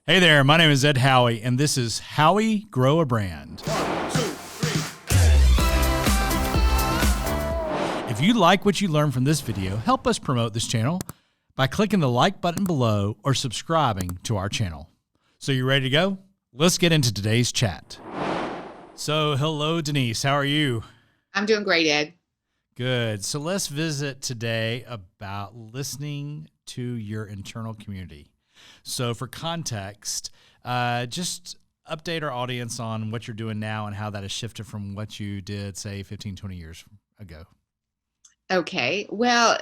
Hey there, my name is Ed Howie, and this is Howie Grow a Brand. 1, 2, 3, If you like what you learned from this video, help us promote this channel by clicking the like button below or subscribing to our channel. So you ready to go? Let's get into today's chat. So hello, Denise. How are you? I'm doing great, Ed. Good. So let's visit today about listening to your internal community. So for context, just update our audience on what you're doing now and how that has shifted from what you did, say, 15, 20 years ago. Okay. Well,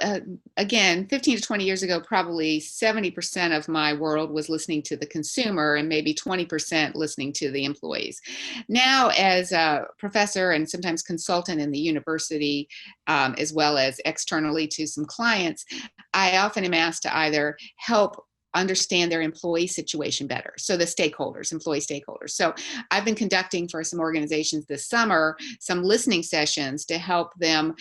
again, 15 to 20 years ago, probably 70% of my world was listening to the consumer and maybe 20% listening to the employees. Now, as a professor and sometimes consultant in the university, as well as externally to some clients, I often am asked to either help understand their employee situation better. So the stakeholders, employee stakeholders. So I've been conducting for some organizations this summer, some listening sessions to help them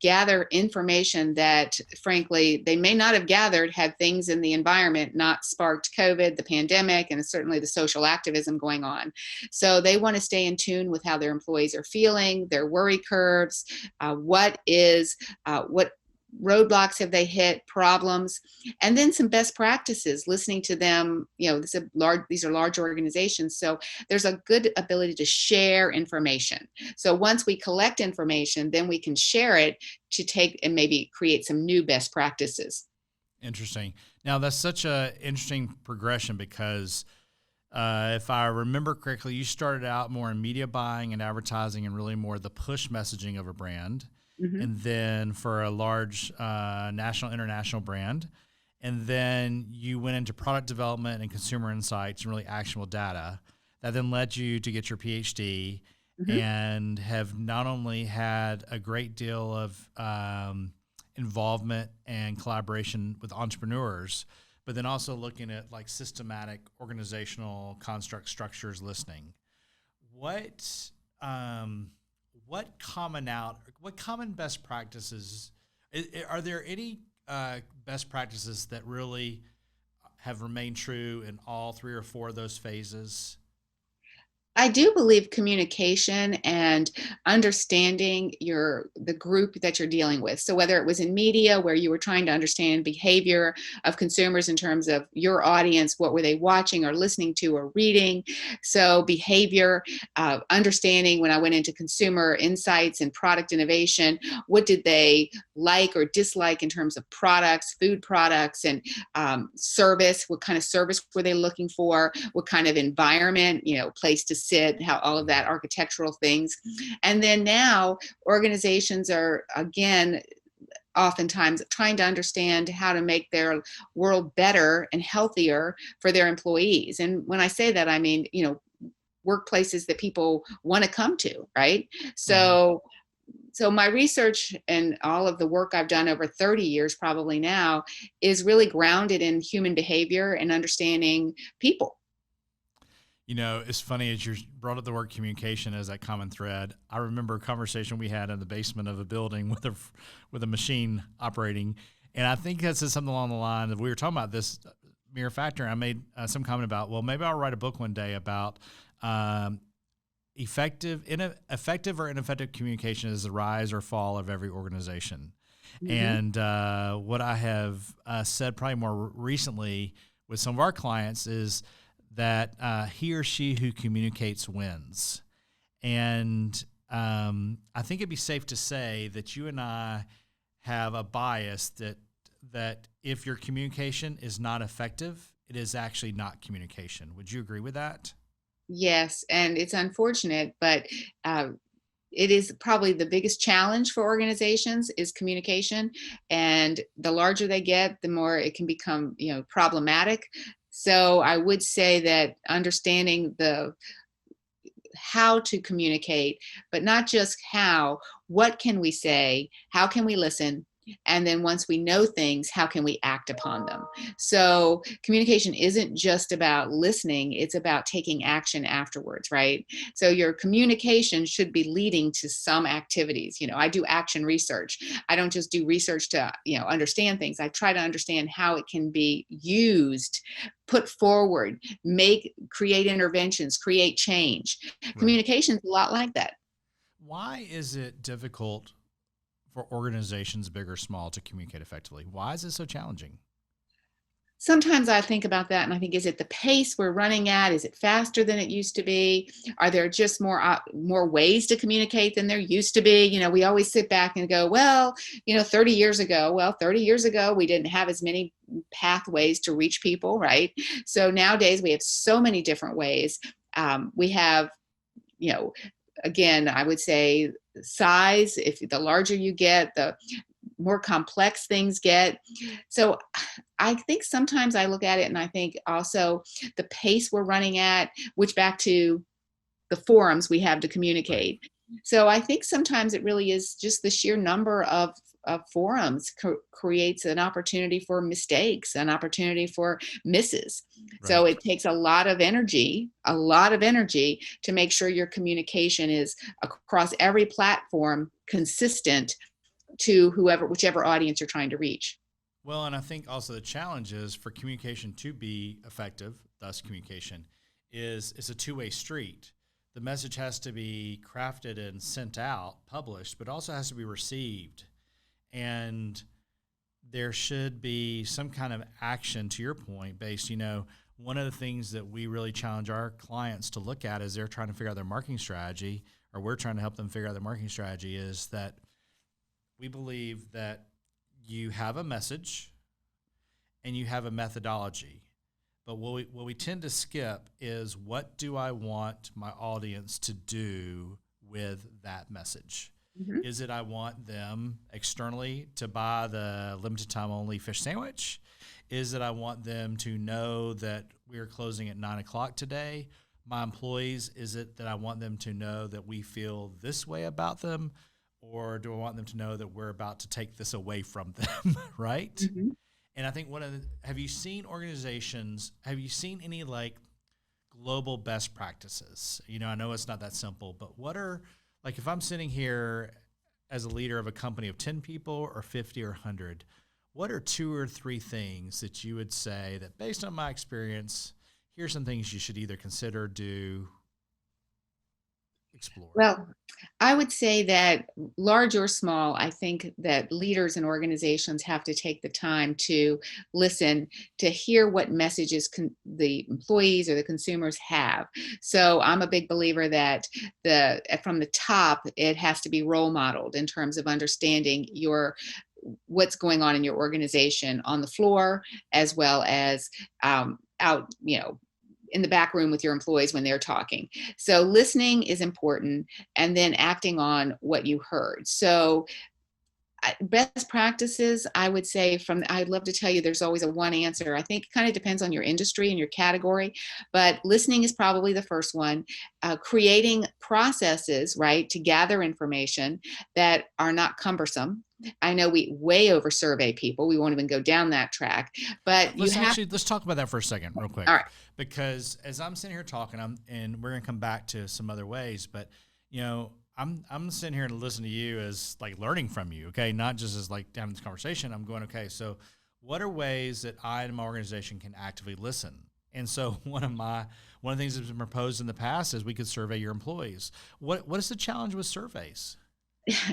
gather information that frankly they may not have gathered had things in the environment not sparked COVID, the pandemic, and certainly the social activism going on. So they want to stay in tune with how their employees are feeling, their worry curves, what roadblocks have they hit, problems, and then some best practices, listening to them. These are large organizations, so there's a good ability to share information. So once we collect information, then we can share it to take and maybe create some new best practices. Interesting. Now, that's such an interesting progression because if I remember correctly, you started out more in media buying and advertising and really more the push messaging of a brand. Mm-hmm. And then for a large national, international brand. And then you went into product development and consumer insights and really actionable data that then led you to get your PhD. Mm-hmm. And have not only had a great deal of involvement and collaboration with entrepreneurs, but then also looking at like systematic organizational construct structures listening. What common best practices, are there any best practices that really have remained true in all 3 or 4 of those phases? I do believe communication and understanding the group that you're dealing with. So whether it was in media where you were trying to understand behavior of consumers in terms of your audience, what were they watching or listening to or reading? So behavior, understanding when I went into consumer insights and product innovation, what did they like or dislike in terms of products, food products, and service? What kind of service were they looking for? What kind of environment, place to sit, how all of that architectural things. And then now organizations are, again, oftentimes trying to understand how to make their world better and healthier for their employees. And when I say that, I mean, workplaces that people want to come to, right? So my research and all of the work I've done over 30 years probably now is really grounded in human behavior and understanding people. It's funny as you brought up the word communication as that common thread. I remember a conversation we had in the basement of a building with a machine operating, and I think that said something along the line of we were talking about this mere factor. And I made some comment about, well, maybe I'll write a book one day about effective or ineffective communication is the rise or fall of every organization. Mm-hmm. And what I have said probably more recently with some of our clients is that he or she who communicates wins. And I think it'd be safe to say that you and I have a bias that if your communication is not effective, it is actually not communication. Would you agree with that? Yes, and it's unfortunate, but it is probably the biggest challenge for organizations is communication. And the larger they get, the more it can become, problematic. So I would say that understanding how to communicate, but not just how, what can we say, how can we listen, And then once we know things, how can we act upon them? So communication isn't just about listening, it's about taking action afterwards, right? So your communication should be leading to some activities. I do action research. I don't just do research to, understand things. I try to understand how it can be used, put forward, create interventions, create change. Right. Communication is a lot like that. Why is it difficult for organizations, big or small, to communicate effectively? Why is it so challenging? Sometimes I think about that and I think, is it the pace we're running at? Is it faster than it used to be? Are there just more ways to communicate than there used to be? We always sit back and go, well, 30 years ago, we didn't have as many pathways to reach people, right? So nowadays we have so many different ways. We have, again, I would say size. If the larger you get, the more complex things get. So I think sometimes I look at it and I think also the pace we're running at, which back to the forums we have to communicate. So I think sometimes it really is just the sheer number of forums creates an opportunity for mistakes, an opportunity for misses. Right. So it takes a lot of energy to make sure your communication is across every platform consistent to whichever audience you're trying to reach. Well, and I think also the challenge is for communication to be effective, thus communication, is it's a two-way street. The message has to be crafted and sent out, published, but also has to be received. And there should be some kind of action, to your point, based, one of the things that we really challenge our clients to look at as they're trying to figure out their marketing strategy, or we're trying to help them figure out their marketing strategy, is that we believe that you have a message and you have a methodology. But what we tend to skip is, what do I want my audience to do with that message? Mm-hmm. Is it I want them externally to buy the limited time only fish sandwich? Is it I want them to know that we are closing at 9:00 today? My employees, is it that I want them to know that we feel this way about them? Or do I want them to know that we're about to take this away from them, right? Mm-hmm. And I think have you seen any global best practices? I know it's not that simple, but what are, if I'm sitting here as a leader of a company of 10 people or 50 or 100, what are 2 or 3 things that you would say that, based on my experience, here's some things you should either consider, do, explore? Well, I would say that large or small, I think that leaders and organizations have to take the time to listen, to hear what messages the employees or the consumers have. So I'm a big believer that from the top, it has to be role modeled in terms of understanding what's going on in your organization on the floor, as well as out, in the back room with your employees when they're talking. So listening is important, and then acting on what you heard. So best practices, I would say, I'd love to tell you there's always a one answer. I think it kind of depends on your industry and your category, but listening is probably the first one. Creating processes, right, to gather information that are not cumbersome. I know we way over survey people. We won't even go down that track, but let's talk about that for a second real quick. All right. Because as I'm sitting here talking, and we're going to come back to some other ways, but I'm sitting here to listen to you as learning from you, okay? Not just as having this conversation. I'm going, okay, so what are ways that I and my organization can actively listen? And so one of the things that's been proposed in the past is we could survey your employees. What is the challenge with surveys?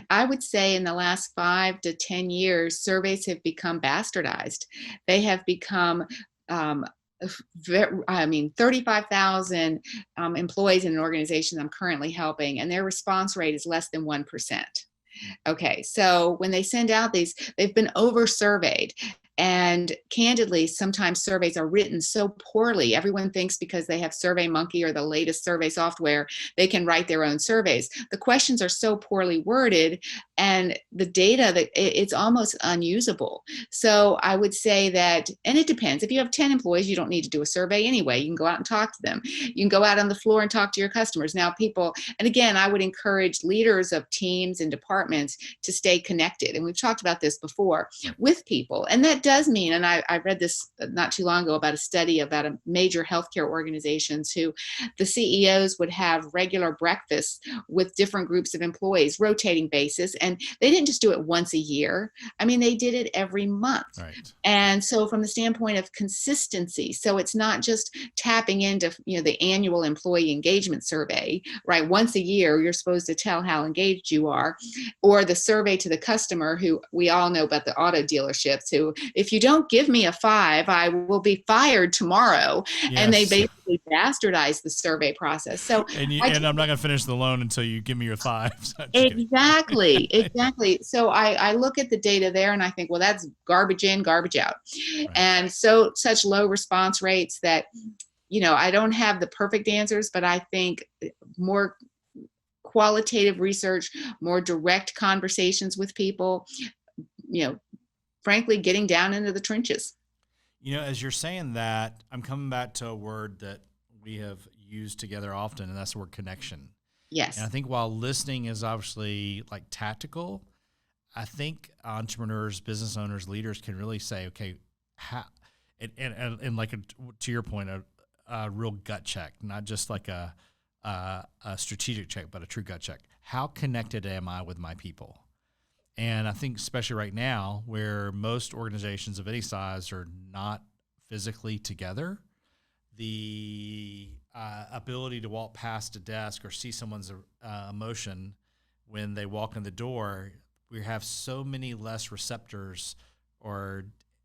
I would say in the last 5 to 10 years, surveys have become bastardized. They have become 35,000 employees in an organization I'm currently helping, and their response rate is less than 1%. Okay, so when they send out they've been over surveyed. And candidly, sometimes surveys are written so poorly. Everyone thinks because they have SurveyMonkey or the latest survey software, they can write their own surveys. The questions are so poorly worded, and the data, that it's almost unusable. So I would say that, and it depends. If you have 10 employees, you don't need to do a survey anyway. You can go out and talk to them. You can go out on the floor and talk to your customers. Now, people, and again, I would encourage leaders of teams and departments to stay connected. And we've talked about this before with people. And that does mean, and I read this not too long ago about a study about a major healthcare organizations who the CEOs would have regular breakfasts with different groups of employees, rotating basis. And they didn't just do it once a year. I mean, they did it every month. Right. And so from the standpoint of consistency, so it's not just tapping into, the annual employee engagement survey, right? Once a year, you're supposed to tell how engaged you are, or the survey to the customer, who we all know about the auto dealerships, who, if you don't give me a 5, I will be fired tomorrow. Yes. And they basically bastardize the survey process. So, and I'm not going to finish the loan until you give me your 5. So exactly. So I look at the data there and I think, well, that's garbage in, garbage out. Right. And so such low response rates that, I don't have the perfect answers, but I think more qualitative research, more direct conversations with people, frankly, getting down into the trenches. As you're saying that, I'm coming back to a word that we have used together often, and that's the word connection. Yes. And I think while listening is obviously like tactical, I think entrepreneurs, business owners, leaders can really say, okay, how, and like to your point, a real gut check, not just like a strategic check, but a true gut check. How connected am I with my people? And I think especially right now, where most organizations of any size are not physically together, the ability to walk past a desk or see someone's emotion when they walk in the door, we have so many less receptors or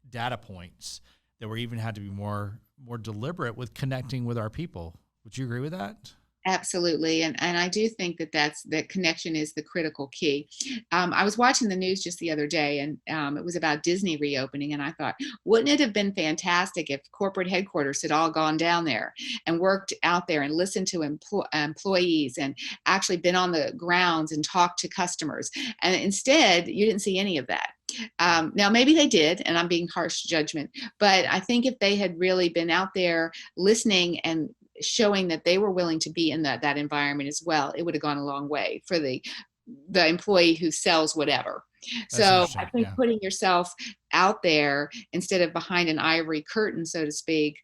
data points that we even had to be more deliberate with connecting with our people. Would you agree with that? Absolutely. And I do think that connection is the critical key. I was watching the news just the other day, and it was about Disney reopening. And I thought, wouldn't it have been fantastic if corporate headquarters had all gone down there and worked out there and listened to employees and actually been on the grounds and talked to customers? And instead, you didn't see any of that. Now, maybe they did, and I'm being harsh judgment, but I think if they had really been out there listening and showing that they were willing to be in that environment as well, it would have gone a long way for the employee who sells whatever. So I think putting yourself out there instead of behind an ivory curtain, so to speak,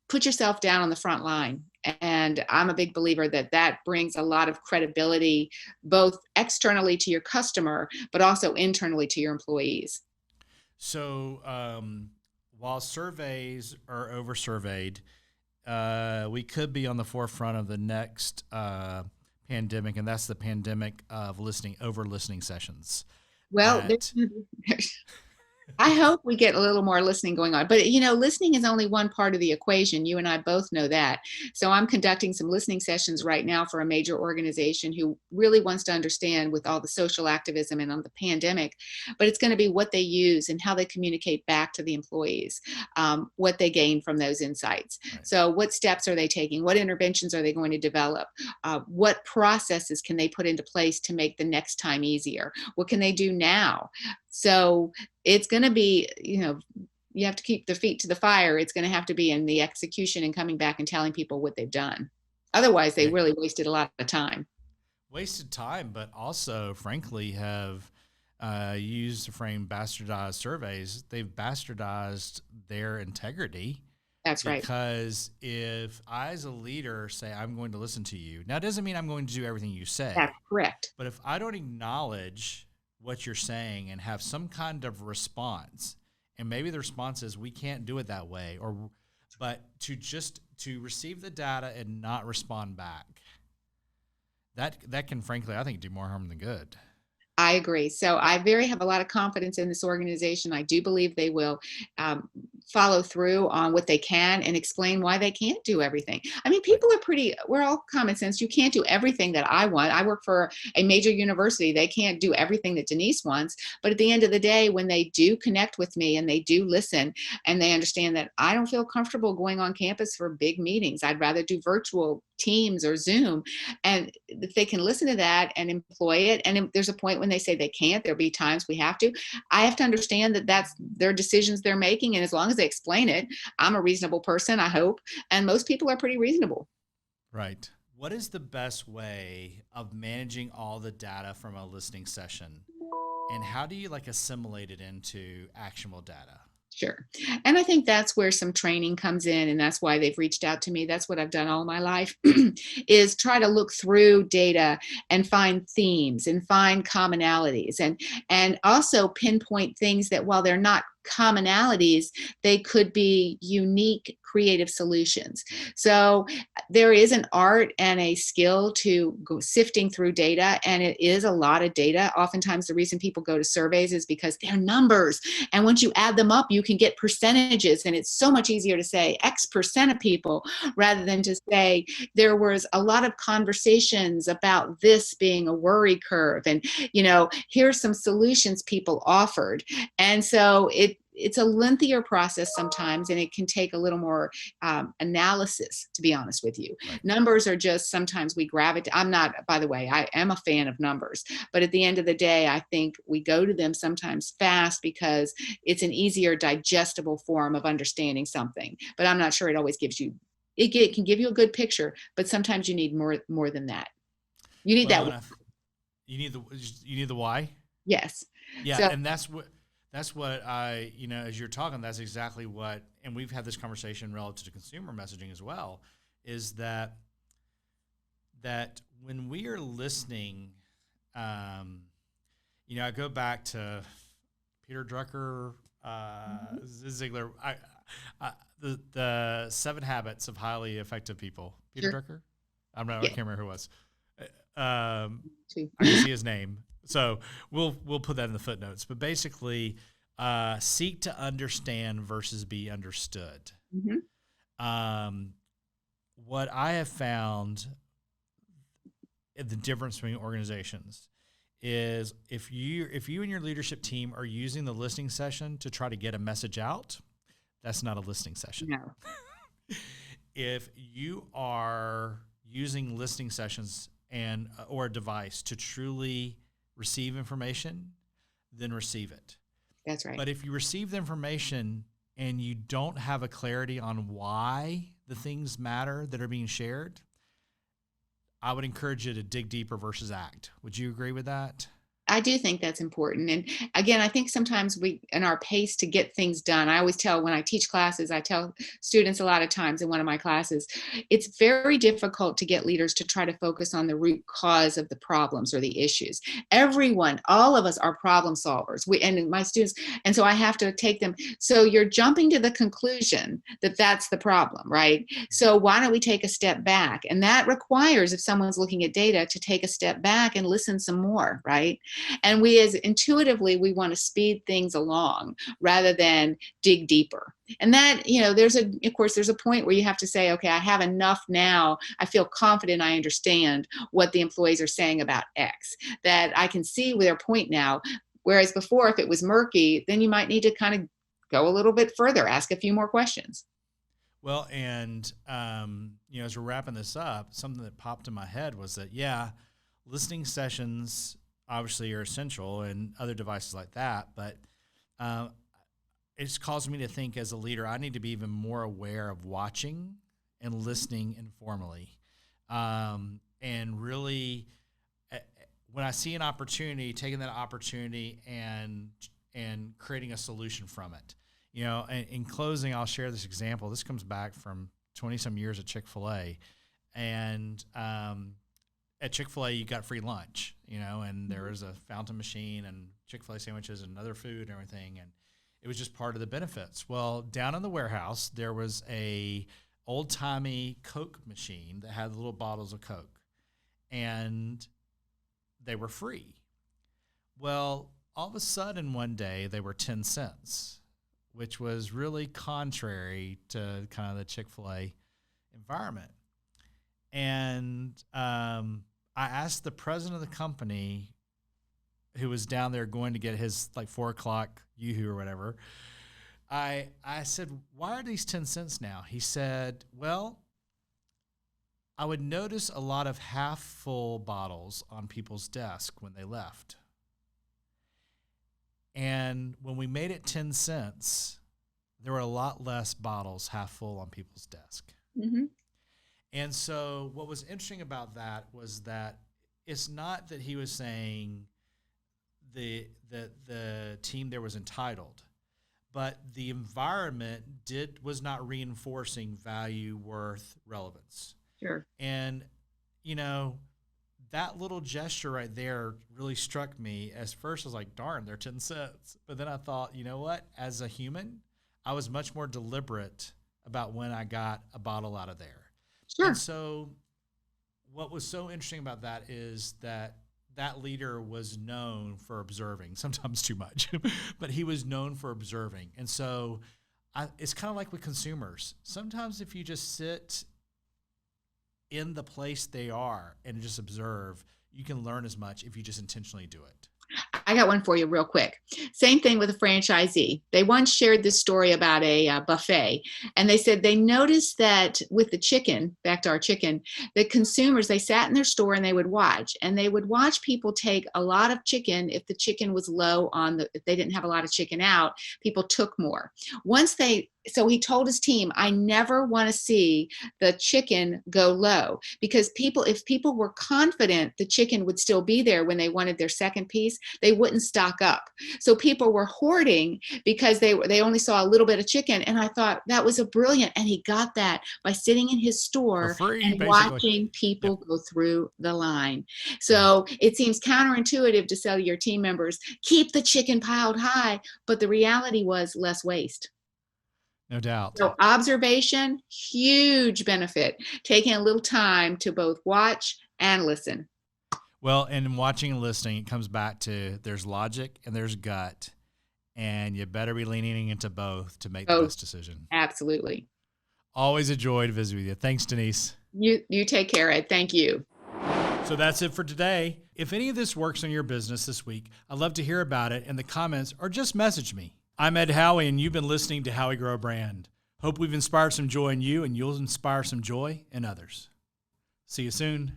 put yourself down on the front line. And I'm a big believer that brings a lot of credibility, both externally to your customer, but also internally to your employees. So while surveys are over-surveyed, we could be on the forefront of the next pandemic, and that's the pandemic of over-listening sessions. Well, I hope we get a little more listening going on. But, listening is only one part of the equation. You and I both know that. So I'm conducting some listening sessions right now for a major organization who really wants to understand, with all the social activism and on the pandemic, but it's going to be what they use and how they communicate back to the employees, what they gain from those insights. Right. So what steps are they taking? What interventions are they going to develop? What processes can they put into place to make the next time easier? What can they do now? So it's going to be, you have to keep their feet to the fire. It's going to have to be in the execution and coming back and telling people what they've done. Otherwise, they really wasted a lot of time. Wasted time, but also, frankly, have used the frame bastardized surveys. They've bastardized their integrity. That's right. Because if I, as a leader, say I'm going to listen to you, now it doesn't mean I'm going to do everything you say. That's correct. But if I don't acknowledge what you're saying and have some kind of response, and maybe the response is we can't do it that way, but to receive the data and not respond back, that can frankly, I think, do more harm than good. I agree. So I have a lot of confidence in this organization. I do believe they will um, follow through on what they can and explain why they can't do everything. I mean, Right. we're all common sense. You can't do everything that I want. I work for a major university. They can't do everything that Denise wants. But at the end of the day, when they do connect with me and they do listen and they understand that I don't feel comfortable going on campus for big meetings, I'd rather do virtual Teams or Zoom. And if they can listen to that and employ it, and if there's a point when they say they can't, there'll be times we have to. I have to understand that that's their decisions they're making, and as long as they explain it, I'm a reasonable person, I hope, and most people are pretty reasonable. Right. What is the best way of managing all the data from a listening session? And how do you like assimilate it into actionable data? Sure. And I think that's where some training comes in, and that's why they've reached out to me. That's what I've done all my life is try to look through data and find themes and find commonalities and also pinpoint things that while they're not commonalities, they could be unique creative solutions. So there is an art and a skill to go sifting through data, and it is a lot of data. Oftentimes the reason people go to surveys is because they're numbers, and once you add them up you can get percentages, and it's so much easier to say X percent of people rather than to say there was a lot of conversations about this being a worry curve, and here's some solutions people offered. And so it's a lengthier process sometimes, and it can take a little more analysis, to be honest with you. Right. Numbers are just sometimes we gravitate. I'm not, by the way, I am a fan of numbers, but at the end of the day, I think we go to them sometimes fast because it's an easier digestible form of understanding something. But I'm not sure it always gives you, it can give you a good picture, but sometimes you need more than that. You need Well, that. and you need the why. Yes. Yeah, So and that's what I, as you're talking, that's exactly what, and we've had this conversation relative to consumer messaging as well, is that when we are listening, I go back to Peter Drucker, Ziegler, the 7 Habits of Highly Effective People. Peter sure. Drucker? I Yeah. can't remember who it was. I can see his name. So we'll put that in the footnotes. But basically, seek to understand versus be understood. Mm-hmm. What I have found the difference between organizations is if you and your leadership team are using the listening session to try to get a message out, that's not a listening session. No. If you are using listening sessions or a device to truly receive information, then receive it. That's right. But if you receive the information and you don't have a clarity on why the things matter that are being shared, I would encourage you to dig deeper versus act. Would you agree with that? I do think that's important. And again, I think sometimes we, in our pace to get things done, I always tell when I teach classes, I tell students a lot of times in one of my classes, it's very difficult to get leaders to try to focus on the root cause of the problems or the issues. Everyone, all of us are problem solvers. And my students, and so I have to take them. So you're jumping to the conclusion that that's the problem, right? So why don't we take a step back? And that requires, if someone's looking at data, to take a step back and listen some more, right? And we as intuitively, we want to speed things along rather than dig deeper. And that, of course, there's a point where you have to say, okay, I have enough now. I feel confident I understand what the employees are saying about X, that I can see their point now. Whereas before, if it was murky, then you might need to kind of go a little bit further, ask a few more questions. Well, and, as we're wrapping this up, something that popped in my head was that, listening sessions obviously are essential and other devices like that, but it's caused me to think as a leader, I need to be even more aware of watching and listening informally. And really, when I see an opportunity, taking that opportunity and creating a solution from it. And in closing, I'll share this example. This comes back from 20-some years at Chick-fil-A. And at Chick-fil-A, you got free lunch, and there was a fountain machine and Chick-fil-A sandwiches and other food and everything. And it was just part of the benefits. Well, down in the warehouse, there was a old-timey Coke machine that had little bottles of Coke, and they were free. Well, all of a sudden one day they were 10 cents, which was really contrary to kind of the Chick-fil-A environment. And I asked the president of the company, who was down there going to get his like 4 o'clock yoo-hoo or whatever, I said, why are these 10 cents now? He said, well, I would notice a lot of half full bottles on people's desk when they left. And when we made it 10 cents, there were a lot less bottles half full on people's desk. Mm-hmm. And so what was interesting about that was that it's not that he was saying the team there was entitled, but the environment was not reinforcing value, worth, relevance. Sure. And, you know, that little gesture right there really struck me. As first, I was like, darn, they're 10 cents. But then I thought, you know what? As a human, I was much more deliberate about when I got a bottle out of there. Sure. And so what was so interesting about that is that leader was known for observing, sometimes too much, but he was known for observing. And so it's kind of like with consumers. Sometimes if you just sit in the place they are and just observe, you can learn as much if you just intentionally do it. I got one for you real quick. Same thing with a franchisee. They once shared this story about a buffet, and they said they noticed that with the chicken, back to our chicken, the consumers, they sat in their store and they would watch people take a lot of chicken. If the chicken was low if they didn't have a lot of chicken out, people took more. So he told his team, I never want to see the chicken go low, because if people were confident the chicken would still be there when they wanted their second piece, they wouldn't stock up. So people were hoarding because they only saw a little bit of chicken. And I thought that was brilliant. And he got that by sitting in his store free, and basically. watching people go through the line. So it seems counterintuitive to tell your team members, keep the chicken piled high. But the reality was less waste. No doubt. So observation, huge benefit. Taking a little time to both watch and listen. Well, and in watching and listening, it comes back to there's logic and there's gut, and you better be leaning into both to make the best decision. Absolutely. Always a joy to visit with you. Thanks, Denise. You take care, Ed. Thank you. So that's it for today. If any of this works in your business this week, I'd love to hear about it in the comments or just message me. I'm Ed Howie, and you've been listening to How We Grow a Brand. Hope we've inspired some joy in you, and you'll inspire some joy in others. See you soon.